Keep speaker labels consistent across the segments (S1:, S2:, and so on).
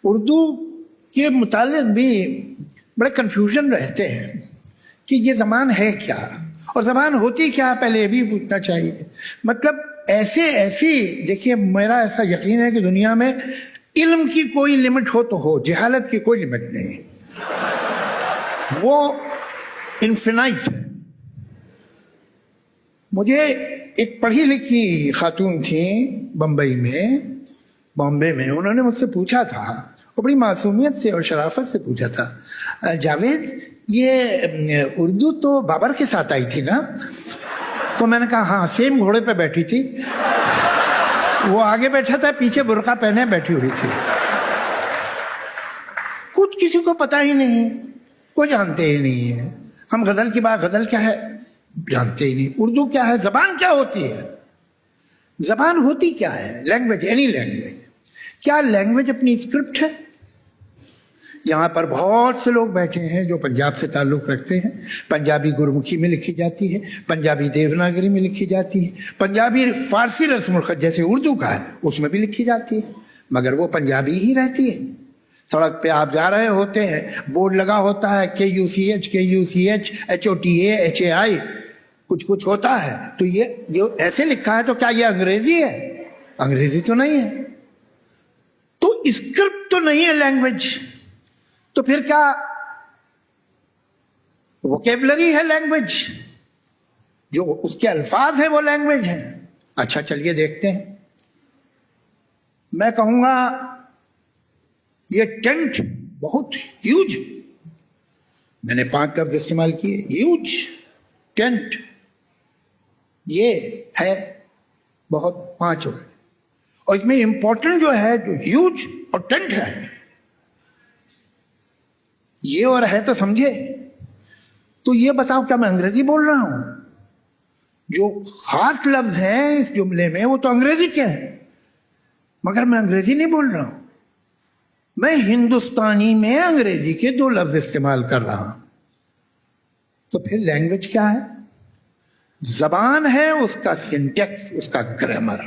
S1: اردو کے متعلق بھی بڑے کنفیوژن رہتے ہیں کہ یہ زبان ہے کیا اور زبان ہوتی کیا، پہلے یہ بھی پوچھنا چاہیے. مطلب ایسی دیکھیے، میرا ایسا یقین ہے کہ دنیا میں علم کی کوئی لمٹ ہو تو ہو، جہالت کی کوئی لمٹ نہیں، وہ انفینائٹ ہے. مجھے ایک پڑھی لکھی خاتون تھیں بامبے میں، انہوں نے مجھ سے پوچھا تھا، اور بڑی معصومیت سے اور شرافت سے پوچھا تھا، جاوید یہ اردو تو بابر کے ساتھ آئی تھی نا؟ تو میں نے کہا ہاں، سیم گھوڑے پہ بیٹھی تھی، وہ آگے بیٹھا تھا، پیچھے برقع پہنے بیٹھی ہوئی تھی. کچھ کسی کو پتا ہی نہیں، کوئی جانتے ہی نہیں ہے. ہم غزل کی بات، غزل کیا ہے جانتے ہی نہیں، اردو کیا ہے، زبان کیا ہوتی ہے، زبان ہوتی کیا ہے. لینگویج، اینی لینگویج، کیا لینگویج اپنی اسکرپٹ ہے؟ یہاں پر بہت سے لوگ بیٹھے ہیں جو پنجاب سے تعلق رکھتے ہیں. پنجابی گرمکھی میں لکھی جاتی ہے، پنجابی دیوناگری میں لکھی جاتی ہے، پنجابی فارسی رسم الخط جیسے اردو کا ہے اس میں بھی لکھی جاتی ہے، مگر وہ پنجابی ہی رہتی ہے. سڑک پہ آپ جا رہے ہوتے ہیں، بورڈ لگا ہوتا ہے KUCH HOTA HAI، کچھ ہوتا ہے، تو یہ جو ایسے لکھا ہے تو کیا یہ انگریزی ہے؟ انگریزی تو نہیں ہے. تو اسکرپٹ تو نہیں ہے لینگویج، تو پھر کیا ووکیبلری ہے لینگویج؟ جو اس کے الفاظ ہیں وہ لینگویج ہیں. اچھا چلیے دیکھتے ہیں. میں کہوں گا یہ ٹینٹ بہت ہیوج، میں نے 5 لفظ استعمال کیے، ہیوج ٹینٹ، یہ ہے بہت 5 ورڈ، اور اس میں امپورٹنٹ جو ہے، جو ہیوج اور ٹینٹ ہے، یہ اور ہے تو سمجھے. تو یہ بتاؤ کیا میں انگریزی بول رہا ہوں؟ جو خاص لفظ ہیں اس جملے میں وہ تو انگریزی کے ہیں، مگر میں انگریزی نہیں بول رہا ہوں، میں ہندوستانی میں انگریزی کے 2 لفظ استعمال کر رہا ہوں. تو پھر لینگویج کیا ہے؟ زبان ہے، اس کا سینٹیکس، اس کا گرامر،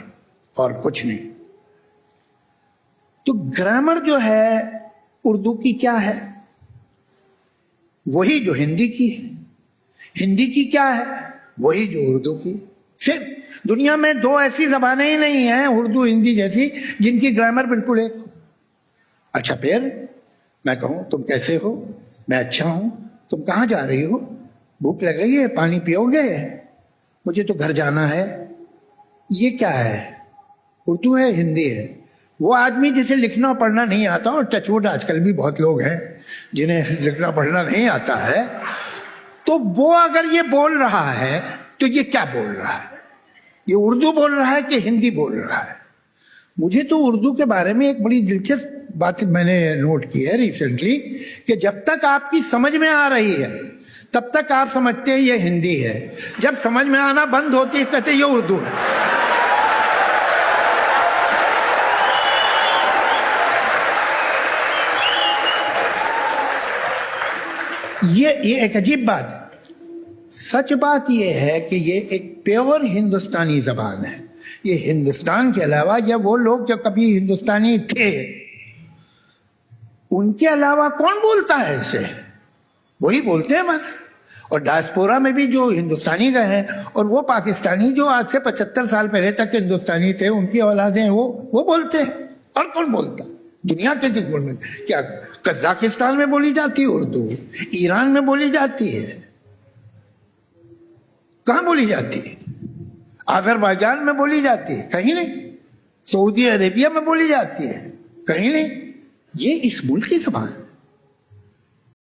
S1: اور کچھ نہیں. تو گرامر جو ہے اردو کی کیا ہے؟ وہی جو ہندی کی ہے. ہندی کی کیا ہے؟ وہی جو اردو کی. صرف دنیا میں 2 ایسی زبانیں ہی نہیں ہیں اردو ہندی جیسی جن کی گرامر بالکل ایک. اچھا پھر میں کہوں تم کیسے ہو؟ میں اچھا ہوں. تم کہاں جا رہی ہو؟ بھوک لگ رہی ہے، پانی پیو گے؟ مجھے تو گھر جانا ہے. یہ کیا ہے؟ اردو ہے، ہندی ہے. وہ آدمی جسے لکھنا پڑھنا نہیں آتا، اور ٹچ ووڈ آج کل بھی بہت لوگ ہیں جنہیں لکھنا پڑھنا نہیں آتا ہے، تو وہ اگر یہ بول رہا ہے تو یہ کیا بول رہا ہے؟ یہ اردو بول رہا ہے کہ ہندی بول رہا ہے؟ مجھے تو اردو کے بارے میں ایک بڑی دلچسپ بات میں نے نوٹ کی ہے ریسنٹلی، کہ جب تک آپ کی سمجھ میں آ رہی ہے تب تک آپ سمجھتے ہیں یہ ہندی ہے، جب سمجھ میں آنا بند ہوتی ہے کہتے ہیں یہ اردو ہے. یہ ایک عجیب بات. سچ بات یہ ہے کہ یہ ایک پیور ہندوستانی زبان ہے. یہ ہندوستان کے علاوہ، یا وہ لوگ جو کبھی ہندوستانی تھے ان کے علاوہ کون بولتا ہے اسے؟ وہی بولتے ہیں بس. اور ڈائسپورا میں بھی جو ہندوستانی گئے ہیں، اور وہ پاکستانی جو آج سے 75 سال پہلے تک ہندوستانی تھے، ان کی اولادیں وہ بولتے ہیں. اور کون بولتا؟ دنیا کے کس ملک میں؟ کیا قزاقستان میں بولی جاتی ہے اردو؟ ایران میں بولی جاتی ہے؟ کہاں بولی جاتی ہے؟ آذربائیجان میں بولی جاتی ہے؟ کہیں نہیں. سعودی عربیہ میں بولی جاتی ہے؟ کہیں نہیں. یہ اس ملک کی زبان ہے.